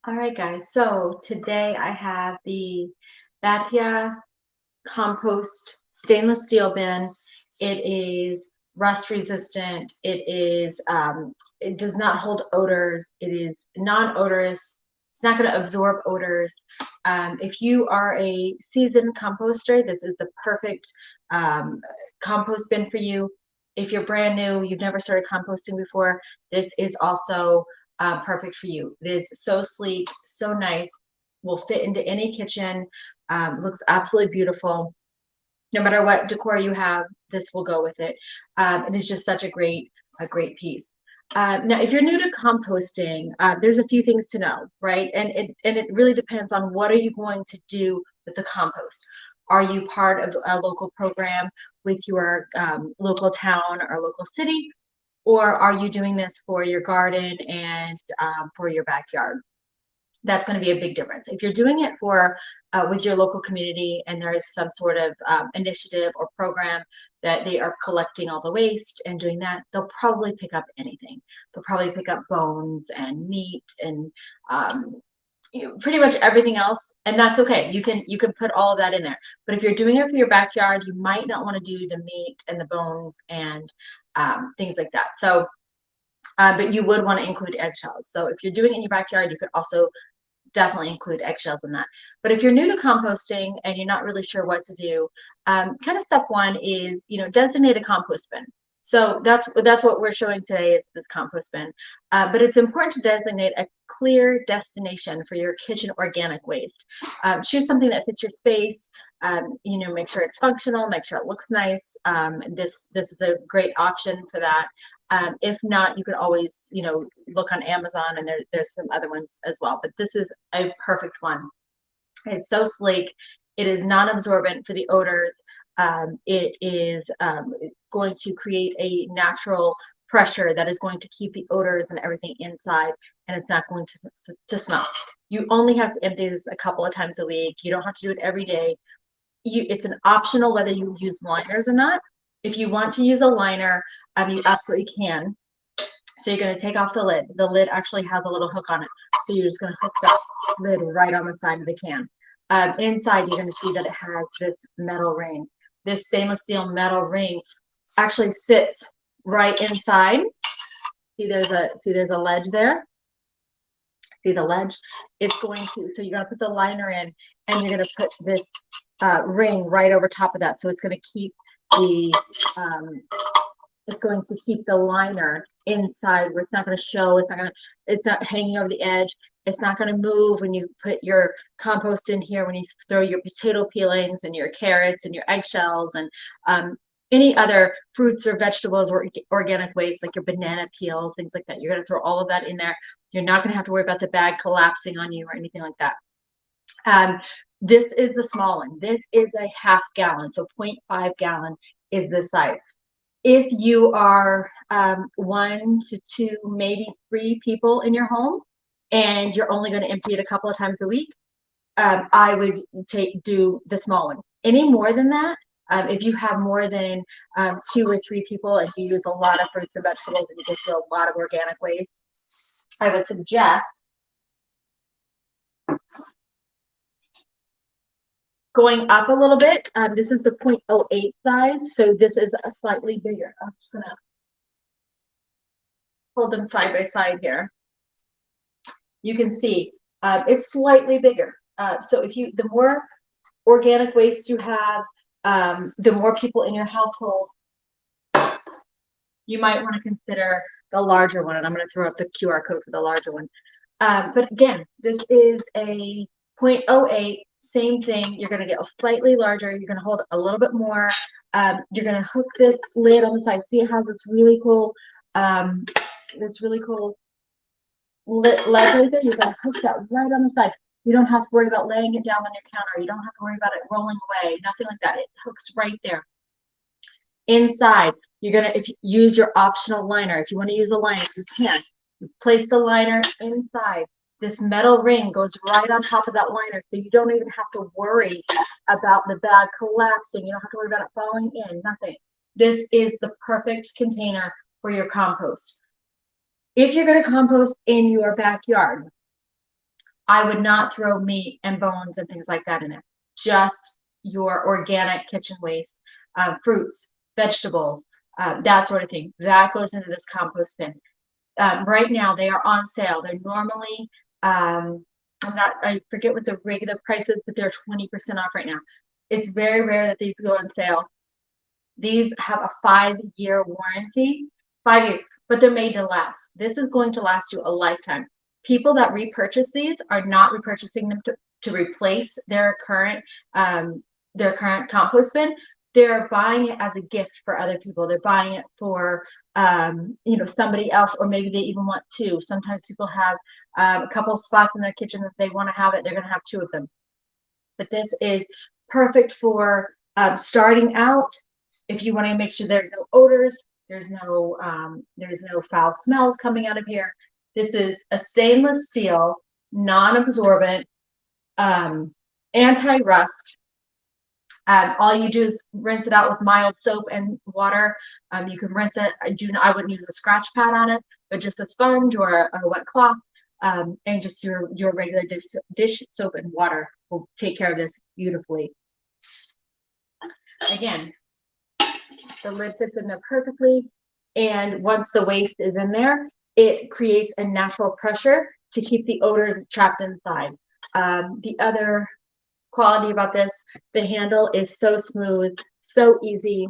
All right, guys. So today I have the Vatya compost stainless steel bin. It is rust resistant. It does not hold odors. It is non-odorous. It's not going to absorb odors. If you are a seasoned composter, this is the perfect um, compost bin for you. If you're brand new, you've never started composting before, this is also perfect for you. It is so sleek, so nice, will fit into any kitchen, looks absolutely beautiful. No matter what decor you have, this will go with it. It is just such a great piece. Now, if you're new to composting, there's a few things to know, right? And it really depends on what are you going to do with the compost. Are you part of a local program with your local town or local city, or are you doing this for your garden and for your backyard? That's going to be a big difference. If you're doing it for with your local community and there is some sort of initiative or program that they are collecting all the waste and doing that, they'll probably pick up anything. They'll probably pick up bones and meat and um, pretty much everything else, and that's okay. You can put all of that in there. But if you're doing it for your backyard, you might not want to do the meat and the bones and things like that. So but you would want to include eggshells. So if you're doing it in your backyard, you could also definitely include eggshells in that. But if you're new to composting and you're not really sure what to do, kind of step one is, designate a compost bin. So that's what we're showing today is this compost bin. But it's important to designate a clear destination for your kitchen organic waste. Choose something that fits your space. Make sure it's functional, make sure it looks nice. This is a great option for that. If not, you could always, look on Amazon, and there's some other ones as well. But this is a perfect one. It's so sleek. It is non-absorbent for the odors. It is going to create a natural pressure that is going to keep the odors and everything inside, and it's not going to smell. You only have to empty this a couple of times a week. You don't have to do it every day. It's an optional whether you use liners or not. If you want to use a liner, you absolutely can. So you're going to take off the lid. The lid actually has a little hook on it. So you're just going to hook that lid right on the side of the can. Inside, you're going to see that it has this metal ring. This stainless steel metal ring actually sits right inside. See there's a ledge there. See the ledge? It's going to, so you're going to put the liner in, and you're going to put this ring right over top of that. So it's going to keep the liner inside, where it's not going to show. It's not hanging over the edge. It's not going to move when you put your compost in here, when you throw your potato peelings and your carrots and your eggshells and any other fruits or vegetables or organic waste, like your banana peels, things like that. You're going to throw all of that in there. You're not going to have to worry about the bag collapsing on you or anything like that. This is the small one. This is a half gallon, so 0.5 gallon is the size. If you are 1 to 2, maybe 3 people in your home, and you're only going to empty it a couple of times a week, I would do the small one. Any more than that, if you have more than 2 or 3 people and you use a lot of fruits and vegetables and you get to a lot of organic waste, I would suggest going up a little bit. This is the 0.08 size, so this is a slightly bigger. I'm just going to hold them side by side here. You can see it's slightly bigger. So the more organic waste you have, the more people in your household, you might want to consider the larger one. And I'm going to throw up the QR code for the larger one. But again, this is a 0.08, same thing. You're going to get a slightly larger. You're going to hold a little bit more. You're going to hook this lid on the side. See, it has this really cool ledge right there. You're going to hook that right on the side. You don't have to worry about laying it down on your counter. You don't have to worry about it rolling away. Nothing like that. It hooks right there. Inside, you're going to use your optional liner. If you want to use a liner, you can. You place the liner inside. This metal ring goes right on top of that liner, so you don't even have to worry about the bag collapsing. You don't have to worry about it falling in, nothing. This is the perfect container for your compost. If you're going to compost in your backyard, I would not throw meat and bones and things like that in it. Just your organic kitchen waste, fruits, vegetables, that sort of thing. That goes into this compost bin. Right now they are on sale. They're normally, I forget what the regular price is, but they're 20% off right now. It's very rare that these go on sale. These have a 5-year warranty, 5 years, but they're made to last. This is going to last you a lifetime. People that repurchase these are not repurchasing them to replace their current compost bin. They're buying it as a gift for other people. They're buying it for somebody else, or maybe they even want two. Sometimes people have a couple spots in their kitchen that they want to have it. They're going to have two of them. But this is perfect for starting out. If you want to make sure there's no odors, there's no foul smells coming out of here. This is a stainless steel, non-absorbent, anti-rust. All you do is rinse it out with mild soap and water. You can rinse it. I wouldn't use a scratch pad on it, but just a sponge or a wet cloth, and just your regular dish soap and water will take care of this beautifully. Again, the lid fits in there perfectly, and once the waste is in there, it creates a natural pressure to keep the odors trapped inside. The other quality about this, the handle is so smooth, so easy.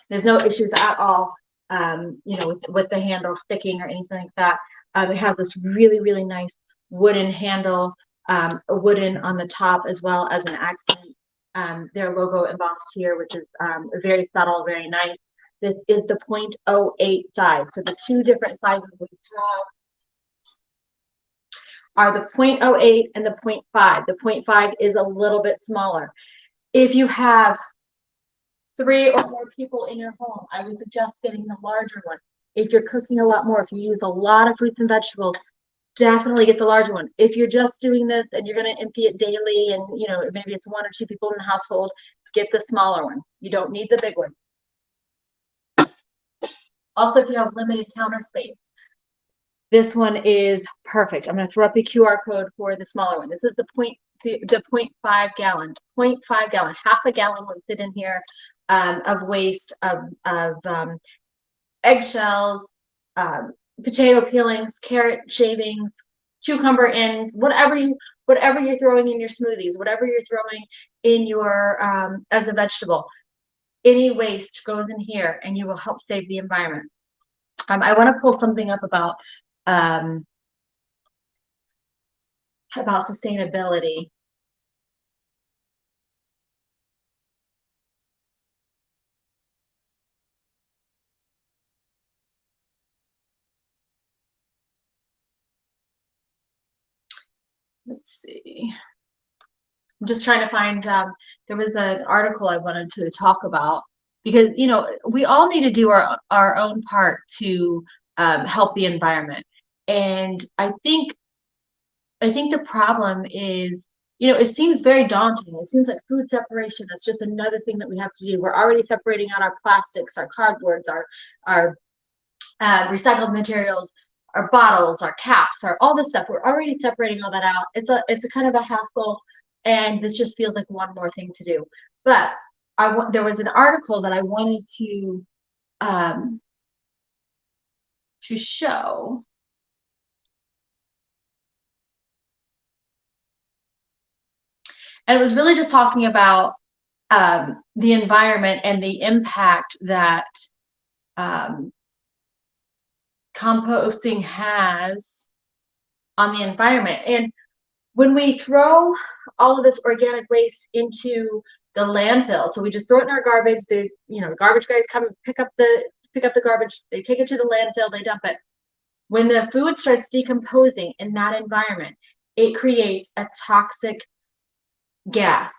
There's no issues at all, with the handle sticking or anything like that. It has this really, really nice wooden handle, wooden on the top, as well as an accent. Their logo embossed here, which is very subtle, very nice. This is the 0.08 size. So the two different sizes we have are the 0.08 and the 0.5. The 0.5 is a little bit smaller. If you have 3 or more people in your home, I would suggest getting the larger one. If you're cooking a lot more, if you use a lot of fruits and vegetables, definitely get the larger one. If you're just doing this and you're going to empty it daily, and maybe it's 1 or 2 people in the household, get the smaller one. You don't need the big one. Also, if you have limited counter space, this one is perfect. I'm going to throw up the QR code for the smaller one. This is the 0.5 gallon. 0.5 gallon, half a gallon would fit in here of waste of eggshells, potato peelings, carrot shavings, cucumber ends, whatever you're throwing in your smoothies, whatever you're throwing in your as a vegetable. Any waste goes in here, and you will help save the environment. I want to pull something up about sustainability. Let's see. I'm just trying to find, there was an article I wanted to talk about, because, we all need to do our own part to help the environment. And I think the problem is, it seems very daunting. It seems like food separation, that's just another thing that we have to do. We're already separating out our plastics, our cardboards, our recycled materials, our bottles, our caps, all this stuff. We're already separating all that out. It's a kind of a hassle, and this just feels like one more thing to do. But there was an article that I wanted to show. And it was really just talking about the environment and the impact that composting has on the environment. And when we throw all of this organic waste into the landfill, so we just throw it in our garbage, the garbage guys come and pick up the garbage, they take it to the landfill, they dump it. When the food starts decomposing in that environment, it creates a toxic gas,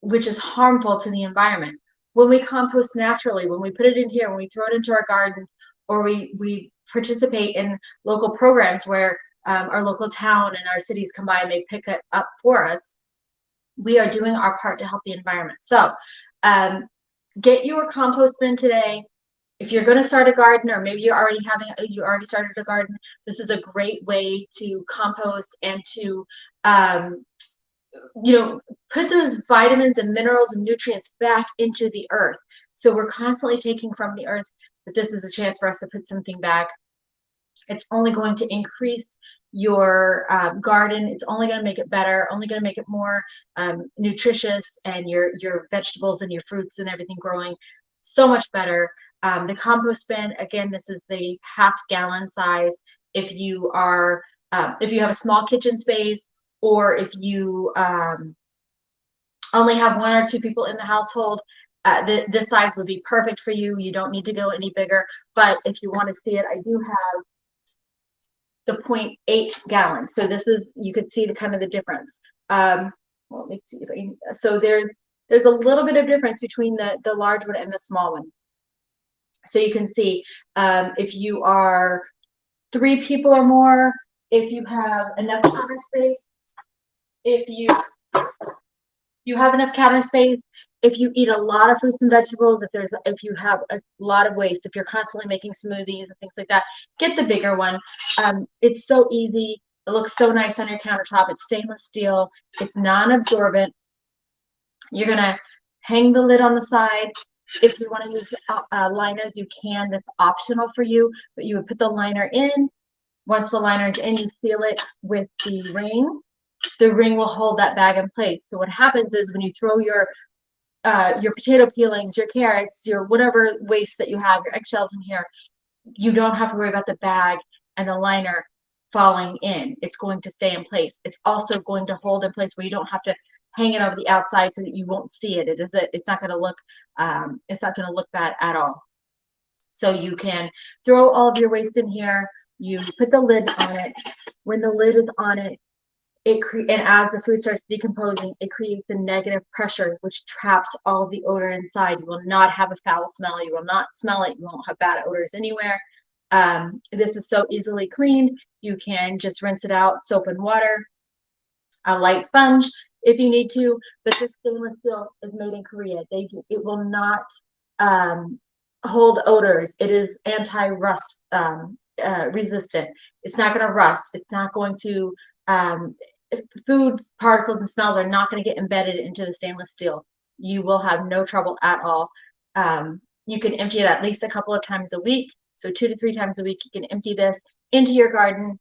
which is harmful to the environment. When we compost naturally, when we put it in here, when we throw it into our gardens, or we participate in local programs where our local town and our cities come by and they pick it up for us, we are doing our part to help the environment. So get your compost bin today. if you're going to start a garden, or maybe you already started a garden, this is a great way to compost and to put those vitamins and minerals and nutrients back into the earth. So we're constantly taking from the earth, but this is a chance for us to put something back. It's only going to increase your garden. It's only going to make it better, only going to make it more nutritious, and your vegetables and your fruits and everything growing so much better. The compost bin, again, this is the half-gallon size. If you have a small kitchen space, or if you only have 1 or 2 people in the household, this size would be perfect for you. You don't need to go any bigger. But if you want to see it, I do have the 0.8 gallons. So this is, you could see the kind of the difference. Well, let me see if I can, so there's a little bit of difference between the large one and the small one. So you can see if you are 3 people or more, if you have enough counter space, if you have enough counter space, if you eat a lot of fruits and vegetables, if you have a lot of waste, if you're constantly making smoothies and things like that, get the bigger one. It's so easy. It looks so nice on your countertop. It's stainless steel. It's non-absorbent. You're gonna hang the lid on the side. If you want to use liners, you can. That's optional for you, but you would put the liner in. Once the liner is in, you seal it with the ring. The ring will hold that bag in place. So what happens is when you throw your potato peelings, your carrots, your whatever waste that you have, your eggshells in here, you don't have to worry about the bag and the liner falling in. It's going to stay in place. It's also going to hold in place where you don't have to hang it over the outside so that you won't see it. It's not going to look bad at all. So you can throw all of your waste in here. You put the lid on it. When the lid is on it, and as the food starts decomposing, it creates a negative pressure, which traps all of the odor inside. You will not have a foul smell. You will not smell it. You won't have bad odors anywhere. This is so easily cleaned. You can just rinse it out, soap and water, a light sponge if you need to. But this stainless steel is made in Korea. It will not hold odors. It is anti-rust resistant. It's not going to rust. It's not going to food particles and smells are not going to get embedded into the stainless steel. You will have no trouble at all. You can empty it at least a couple of times a week. So 2 to 3 times a week, you can empty this into your garden.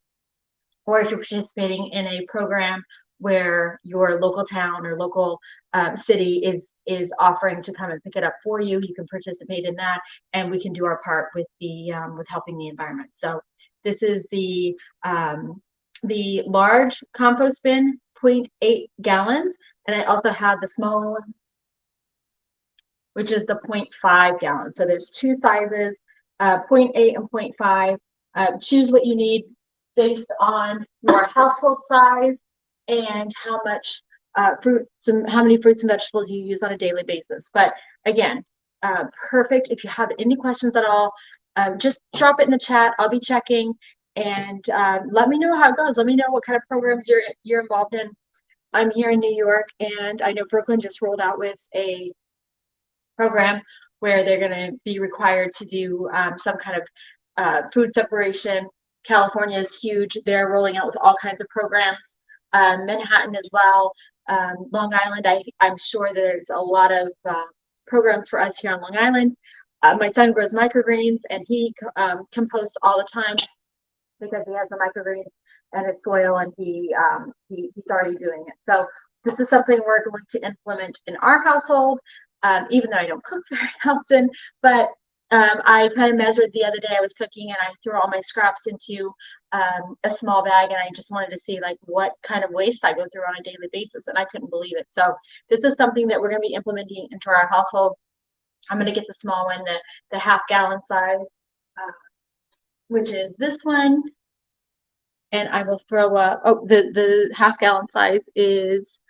Or if you're participating in a program where your local town or local city is offering to come and pick it up for you, you can participate in that, and we can do our part with with helping the environment. So this is the large compost bin, 0.8 gallons, and I also have the smaller one, which is the 0.5 gallons. So there's 2 sizes, 0.8 and 0.5. Choose what you need based on your household size and how much how many fruits and vegetables you use on a daily basis. But again, perfect. If you have any questions at all, just drop it in the chat. I'll be checking, and let me know how it goes. Let me know what kind of programs you're involved in. I'm here in New York, and I know Brooklyn just rolled out with a program where they're going to be required to do some kind of food separation. California is huge. They're rolling out with all kinds of programs. Manhattan as well. Long Island, I'm sure there's a lot of programs for us here on Long Island. My son grows microgreens, and he composts all the time because he has the microgreens and his soil, and he's already doing it. So this is something we're going to implement in our household, even though I don't cook very often. But I kind of measured the other day. I was cooking, and I threw all my scraps into a small bag, and I just wanted to see like what kind of waste I go through on a daily basis, and I couldn't believe it. So this is something that we're going to be implementing into our household. I'm going to get the small one, the half-gallon size, which is this one, and I will throw up. Oh, the half-gallon size is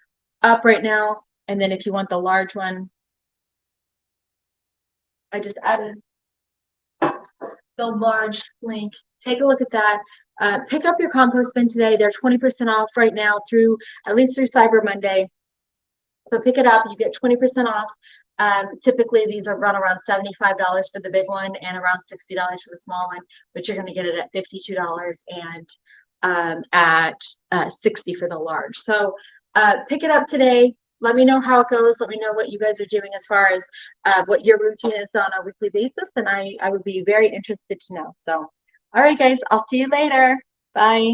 up right now, and then if you want the large one, I just added the large link. Take a look at that. Pick up your compost bin today. They're 20% off right now at least through Cyber Monday. So pick it up, you get 20% off. Typically these are run around $75 for the big one and around $60 for the small one, but you're going to get it at $52 and at $60 for the large. So pick it up today. Let me know how it goes. Let me know what you guys are doing as far as what your routine is on a weekly basis, and I would be very interested to know. So, all right, guys, I'll see you later. Bye.